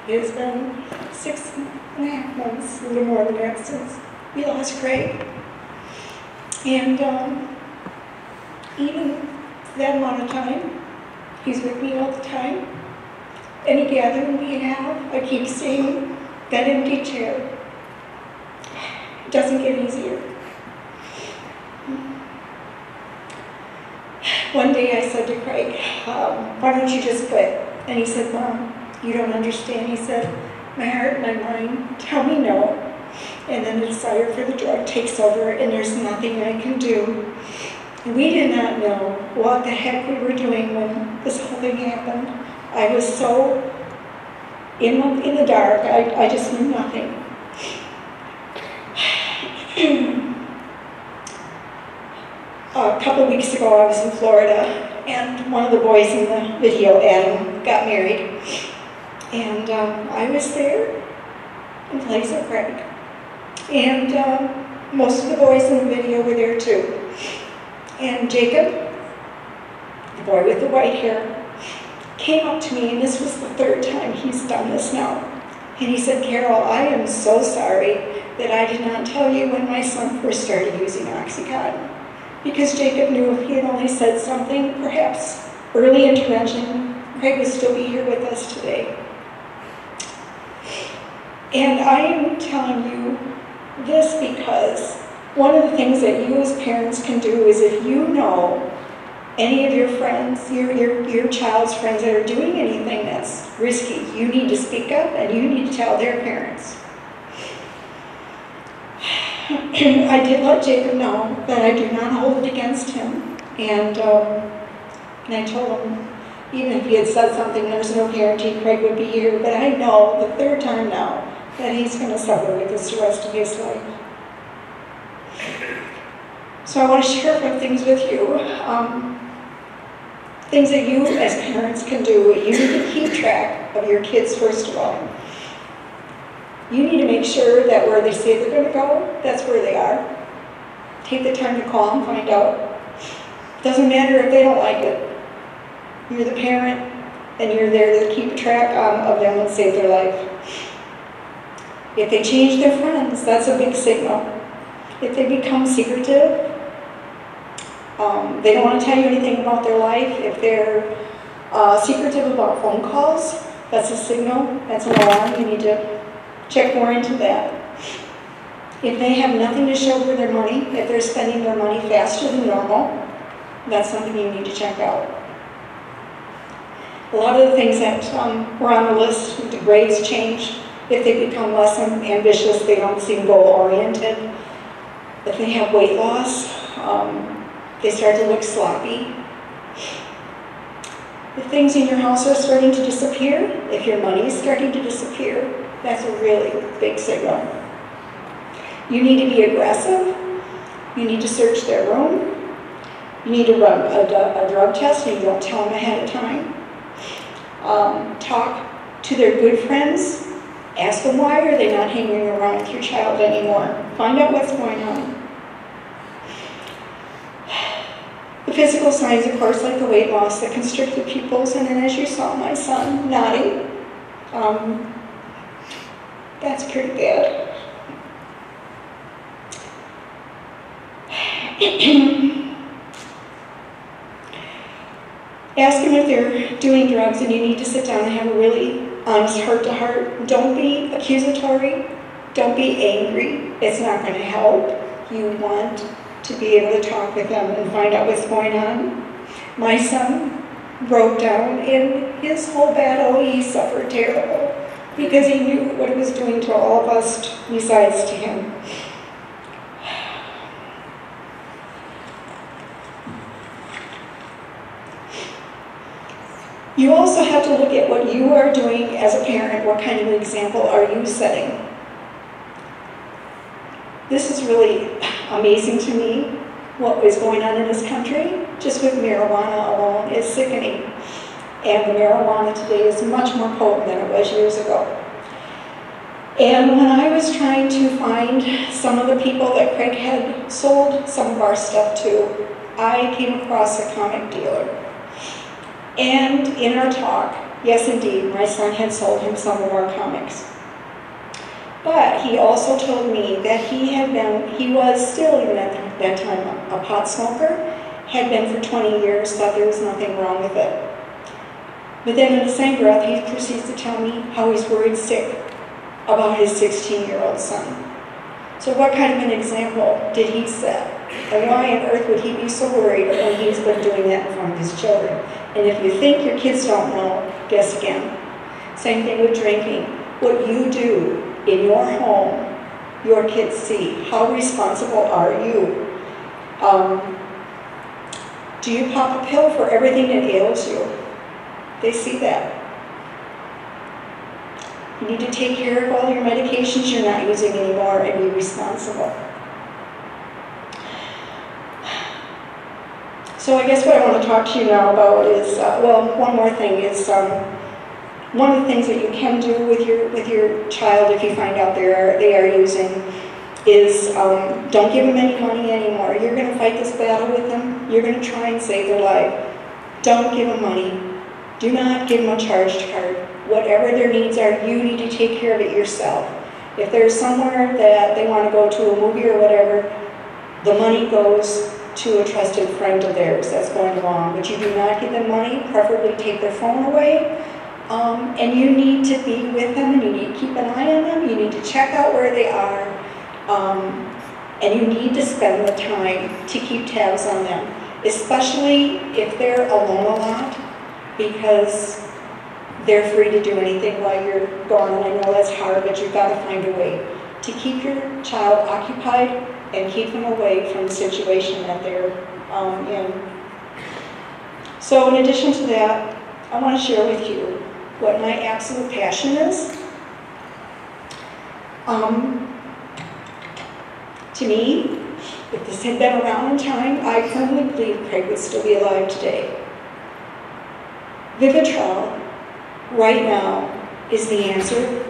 It has been 6.5 months, a little more than that, since we lost Craig. And even that amount of time, he's with me all the time. Any gathering we have, I keep seeing that empty chair. It doesn't get easier. One day I said to Craig, why don't you just quit? And he said, Mom, you don't understand. He said, my heart and my mind tell me no. And then the desire for the drug takes over and there's nothing I can do. We did not know what the heck we were doing when this whole thing happened. I was so in the dark, I just knew nothing. A couple weeks ago I was in Florida and one of the boys in the video, Adam, got married. And I was there in place of Craig. And most of the boys in the video were there too. And Jacob, the boy with the white hair, came up to me, and this was the third time he's done this now. And he said, Carol, I am so sorry that I did not tell you when my son first started using Oxycontin. Because Jacob knew if he had only said something, perhaps early intervention, Craig would still be here with us today. And I am telling you this because one of the things that you as parents can do is if you know any of your friends, your child's friends that are doing anything that's risky, you need to speak up and you need to tell their parents. I did let Jacob know that I do not hold it against him, and I told him even if he had said something, there's no guarantee Craig would be here, but I know the third time now that he's going to suffer with this the rest of his life. So I want to share a few things with you. Things that you as parents can do. You need to keep track of your kids first of all. You need to make sure that where they say they're going to go, that's where they are. Take the time to call and find out. Doesn't matter if they don't like it. You're the parent and you're there to keep track of them and save their life. If they change their friends, that's a big signal. If they become secretive, they don't want to tell you anything about their life. If they're secretive about phone calls, that's a signal, that's an alarm. You need to check more into that. If they have nothing to show for their money, if they're spending their money faster than normal, that's something you need to check out. A lot of the things that were on the list, the grades change. If they become less ambitious, they don't seem goal-oriented. If they have weight loss, they start to look sloppy. If things in your house are starting to disappear, if your money is starting to disappear, that's a really big signal. You need to be aggressive. You need to search their room. You need to run a drug test and you don't tell them ahead of time. Talk to their good friends. Ask them why are they not hanging around with your child anymore. Find out what's going on. The physical signs, of course, like the weight loss, the constricted pupils, and then as you saw my son nodding, that's pretty bad. Ask them if they're doing drugs, and you need to sit down and have a really honest heart-to-heart. Don't be accusatory. Don't be angry. It's not going to help. You want to be able to talk with them and find out what's going on. My son broke down, and his whole battle, he suffered terrible because he knew what it was doing to all of us besides to him. You also have to look at what you are doing as a parent. What kind of an example are you setting? This is really amazing to me, what is going on in this country, just with marijuana alone, is sickening. And the marijuana today is much more potent than it was years ago. And when I was trying to find some of the people that Craig had sold some of our stuff to, I came across a comic dealer. And in our talk, Yes, indeed, my son had sold him some of our comics. But he also told me that he was still, even at that time, a pot smoker, had been for 20 years, thought there was nothing wrong with it. But then in the same breath, he proceeds to tell me how he's worried sick about his 16-year-old son. So what kind of an example did he set? And why on earth would he be so worried when he's been doing that in front of his children? And if you think your kids don't know, guess again. Same thing with drinking. What you do in your home, your kids see. How responsible are you? Do you pop a pill for everything that ails you? They see that. You need to take care of all your medications you're not using anymore and be responsible. So I guess what I want to talk to you now about is, well, one more thing is, one of the things that you can do with your child if you find out they are using is don't give them any money anymore. You're going to fight this battle with them. You're going to try and save their life. Don't give them money. Do not give them a charged card. Whatever their needs are, you need to take care of it yourself. If there's somewhere that they want to go to a movie or whatever, the money goes to a trusted friend of theirs that's going along. But you do not give them money, preferably take their phone away. And you need to be with them, and you need to keep an eye on them. You need to check out where they are. And you need to spend the time to keep tabs on them, especially if they're alone a lot, because they're free to do anything while you're gone. And I know that's hard, but you've got to find a way to keep your child occupied and keep them away from the situation that they're in. So in addition to that, I want to share with you what my absolute passion is. To me, if this had been around in time, I firmly believe Craig would still be alive today. Vivitrol, right now, is the answer.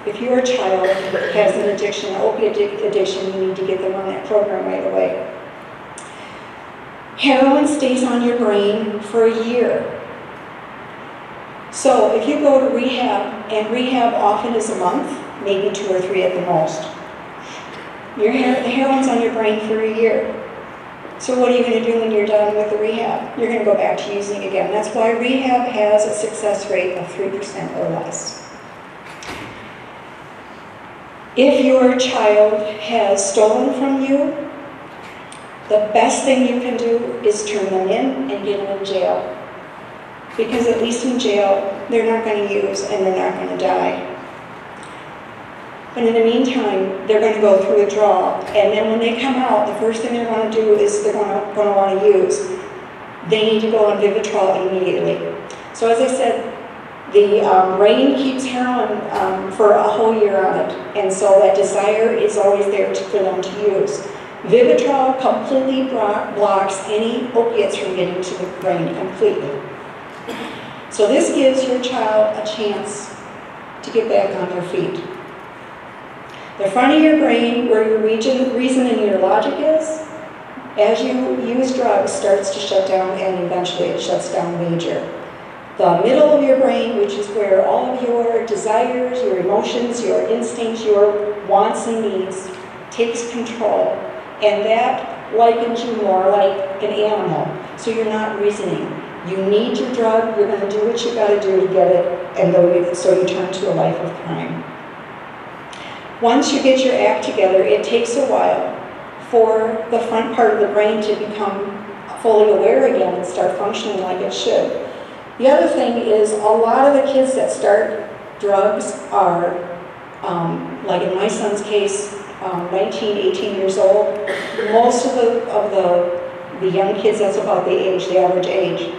If your child has an addiction, an opiate addiction, you need to get them on that program right away. Heroin stays on your brain for a year. So if you go to rehab, and rehab often is a month, maybe 2 or 3 at the most, the heroin's on your brain for a year. So what are you going to do when you're done with the rehab? You're going to go back to using again. That's why rehab has a success rate of 3% or less. If your child has stolen from you, the best thing you can do is turn them in and get them in jail. Because at least in jail, they're not going to use and they're not going to die. But in the meantime, they're going to go through withdrawal. And then when they come out, the first thing they're going to do is they're going to want to use. They need to go on Vivitrol immediately. So as I said, the brain keeps heroin for a whole year on it. And so that desire is always there for them to use. Vivitrol completely blocks any opiates from getting to the brain completely. So this gives your child a chance to get back on their feet. The front of your brain, where your reason and your logic is, as you use drugs, starts to shut down, and eventually it shuts down major. The middle of your brain, which is where all of your desires, your emotions, your instincts, your wants and needs, takes control. And that likens you more like an animal. So you're not reasoning. You need your drug, you're going to do what you got to do to get it, and so you turn to a life of crime. Once you get your act together, it takes a while for the front part of the brain to become fully aware again and start functioning like it should. The other thing is, a lot of the kids that start drugs are, like in my son's case, 19, 18 years old. Most of the young kids, that's about the average age.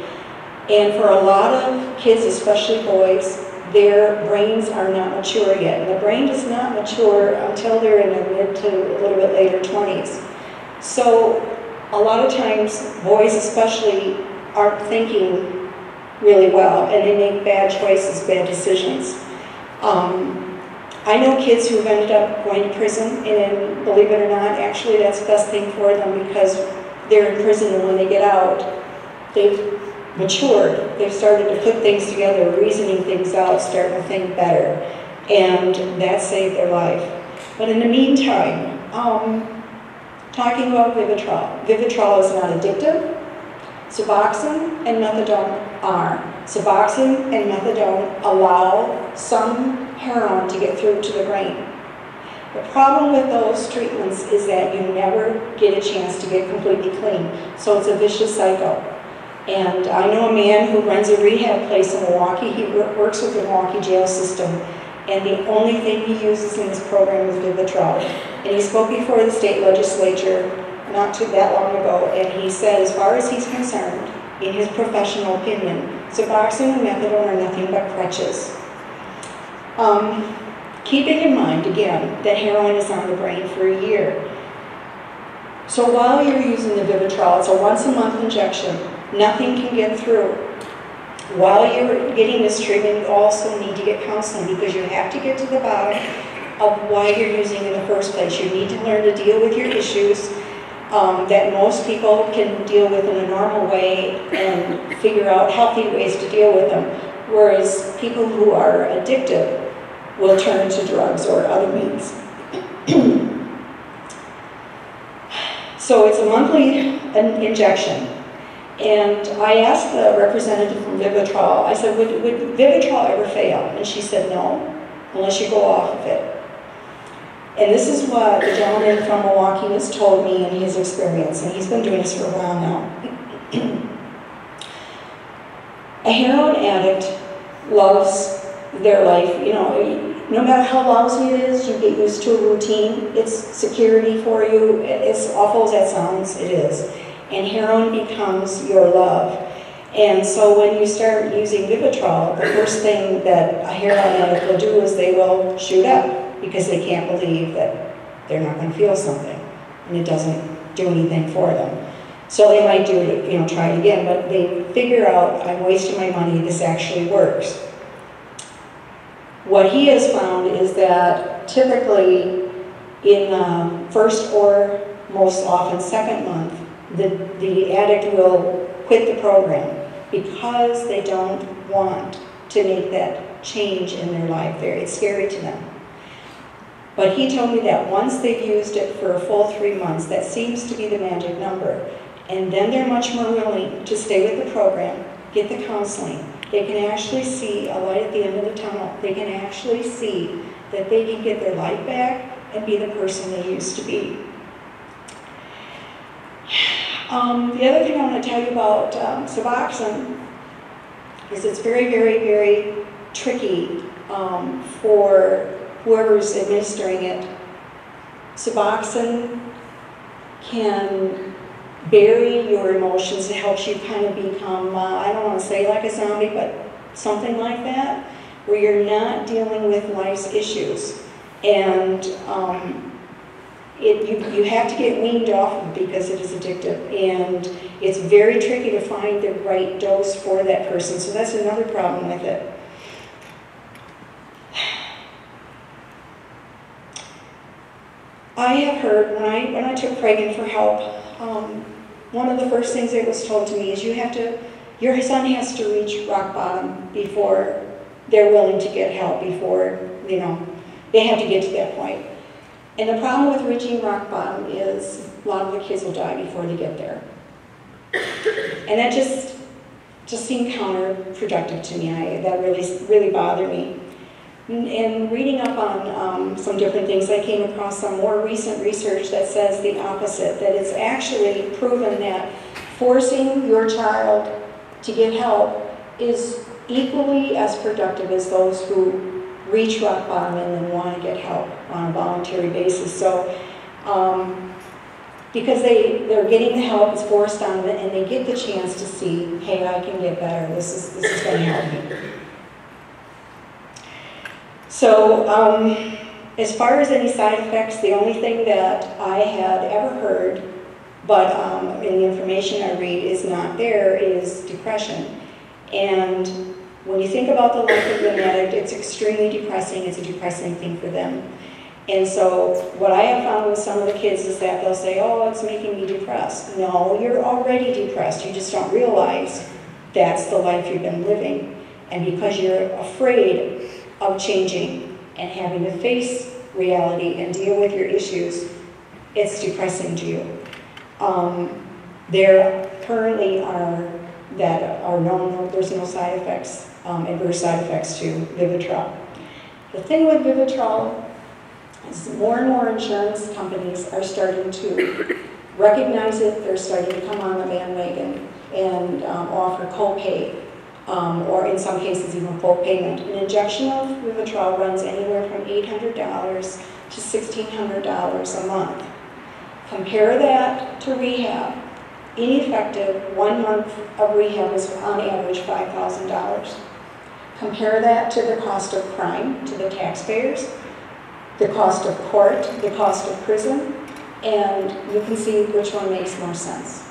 And for a lot of kids, especially boys, their brains are not mature yet. And the brain does not mature until they're in their mid to a little bit later 20s. So a lot of times, boys especially aren't thinking really well, and they make bad choices, bad decisions. I know kids who've ended up going to prison, and believe it or not, actually that's the best thing for them, because they're in prison, and when they get out, matured. They've started to put things together, reasoning things out, starting to think better. And that saved their life. But in the meantime, talking about Vivitrol. Vivitrol is not addictive. Suboxone and methadone are. Suboxone and methadone allow some heroin to get through to the brain. The problem with those treatments is that you never get a chance to get completely clean. So it's a vicious cycle. And I know a man who runs a rehab place in Milwaukee. He works with the Milwaukee jail system. And the only thing he uses in his program is Vivitrol. And he spoke before the state legislature not too that long ago, and he said, as far as he's concerned, in his professional opinion, Suboxone and methadone are nothing but crutches. Keeping in mind, again, that heroin is on the brain for a year. So while you're using the Vivitrol, it's a once-a-month injection. Nothing can get through. While you're getting this treatment, you also need to get counseling because you have to get to the bottom of why you're using it in the first place. You need to learn to deal with your issues that most people can deal with in a normal way and figure out healthy ways to deal with them, whereas people who are addictive will turn to drugs or other means. So it's a monthly injection. And I asked the representative from Vivitrol, I said, would Vivitrol ever fail? And she said, no, unless you go off of it. And this is what the gentleman from Milwaukee has told me in his experience, and he's been doing this for a while now. A heroin addict loves their life. You know, no matter how lousy it is, you get used to a routine. It's security for you. As awful as that sounds, it is. And heroin becomes your love. And so when you start using Vivitrol, the first thing that a heroin addict will do is they will shoot up because they can't believe that they're not going to feel something and it doesn't do anything for them. So they might do it, you know, try it again, but they figure out, I'm wasting my money, this actually works. What he has found is that typically in the first or most often second month, the addict will quit the program because they don't want to make that change in their life. It's scary to them. But he told me that once they've used it for a full 3 months, that seems to be the magic number. And then they're much more willing to stay with the program, get the counseling. They can actually see a light at the end of the tunnel. They can actually see that they can get their life back and be the person they used to be. The other thing I want to tell you about Suboxone is it's very, very, very tricky for whoever's administering it. Suboxone can bury your emotions. It helps you kind of become, I don't want to say like a zombie, but something like that, where you're not dealing with life's issues. And you have to get weaned off of it because it is addictive. And it's very tricky to find the right dose for that person. So that's another problem with it. I have heard, when I took Craig for help, one of the first things that was told to me is your son has to reach rock bottom before they're willing to get help, before, you know, they have to get to that point. And the problem with reaching rock bottom is a lot of the kids will die before they get there. And that just seemed counterproductive to me. That really bothered me. And reading up on some different things, I came across some more recent research that says the opposite, that it's actually proven that forcing your child to get help is equally as productive as those who reach rock bottom and then want to get help on a voluntary basis. So, because they're getting the help, it's forced on them, and they get the chance to see, hey, I can get better, this is going to help me. So, as far as any side effects, the only thing that I had ever heard, but in the information I read is not there, is depression. And when you think about the life of an addict, it's extremely depressing. It's a depressing thing for them. And so what I have found with some of the kids is that they'll say, oh, it's making me depressed. No, you're already depressed. You just don't realize that's the life you've been living. And because you're afraid of changing and having to face reality and deal with your issues, it's depressing to you. There currently are there's no side effects, adverse side effects to Vivitrol. The thing with Vivitrol is more and more insurance companies are starting to recognize it. They're starting to come on the bandwagon and offer co-pay, or in some cases even full payment. An injection of Vivitrol runs anywhere from $800 to $1,600 a month. Compare that to rehab. Ineffective 1 month of rehab is on average $5,000. Compare that to the cost of crime, to the taxpayers, the cost of court, the cost of prison, and you can see which one makes more sense.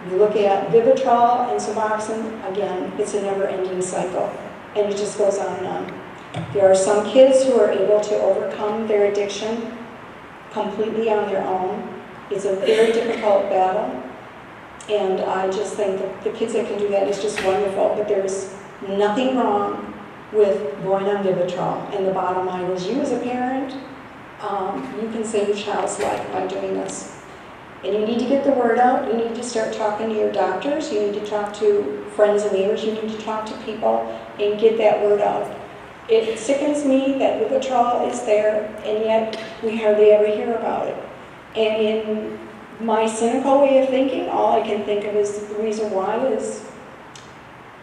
You look at Vivitrol and Suboxone, again, it's a never-ending cycle, and it just goes on and on. There are some kids who are able to overcome their addiction completely on their own. It's a very difficult battle, and I just think that the kids that can do that is just wonderful, but there's nothing wrong with going on Vivitrol. And the bottom line is, you as a parent, you can save your child's life by doing this. And you need to get the word out. You need to start talking to your doctors. You need to talk to friends and neighbors. You need to talk to people and get that word out. It sickens me that Vivitrol is there, and yet we hardly ever hear about it. And in my cynical way of thinking, all I can think of is the reason why is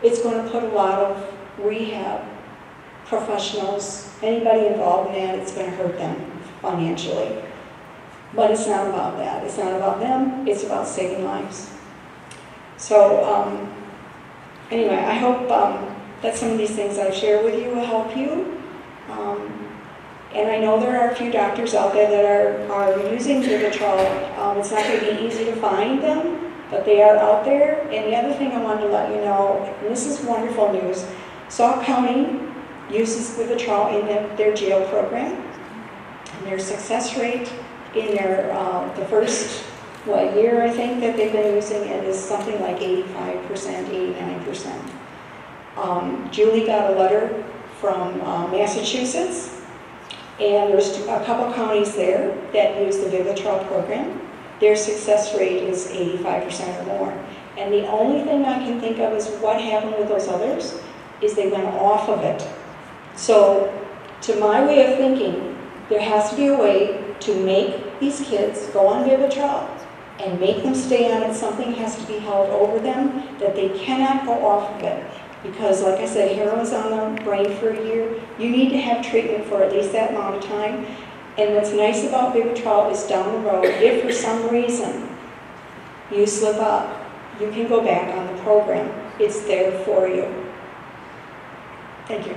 it's going to put a lot of rehab professionals, anybody involved in that, it's going to hurt them financially. But it's not about that. It's not about them. It's about saving lives. So anyway, I hope that some of these things I've shared with you will help you. And I know there are a few doctors out there that are using Vivitrol. It's not going to be easy to find them, but they are out there. And the other thing I wanted to let you know, and this is wonderful news, Sauk County uses Vivitrol in their jail program. And their success rate in their the first year, I think, that they've been using it is something like 85%, 89%. Julie got a letter from Massachusetts, and there's a couple counties there that use the Vivitrol program. Their success rate is 85% or more. And the only thing I can think of is what happened with those others is they went off of it. So, to my way of thinking, there has to be a way to make these kids go on Vivitrol and make them stay on it. Something has to be held over them that they cannot go off of it. Because, like I said, heroin's on the brain for a year. You need to have treatment for at least that amount of time. And what's nice about Vivitrol is down the road, if for some reason you slip up, you can go back on the program. It's there for you. Thank you.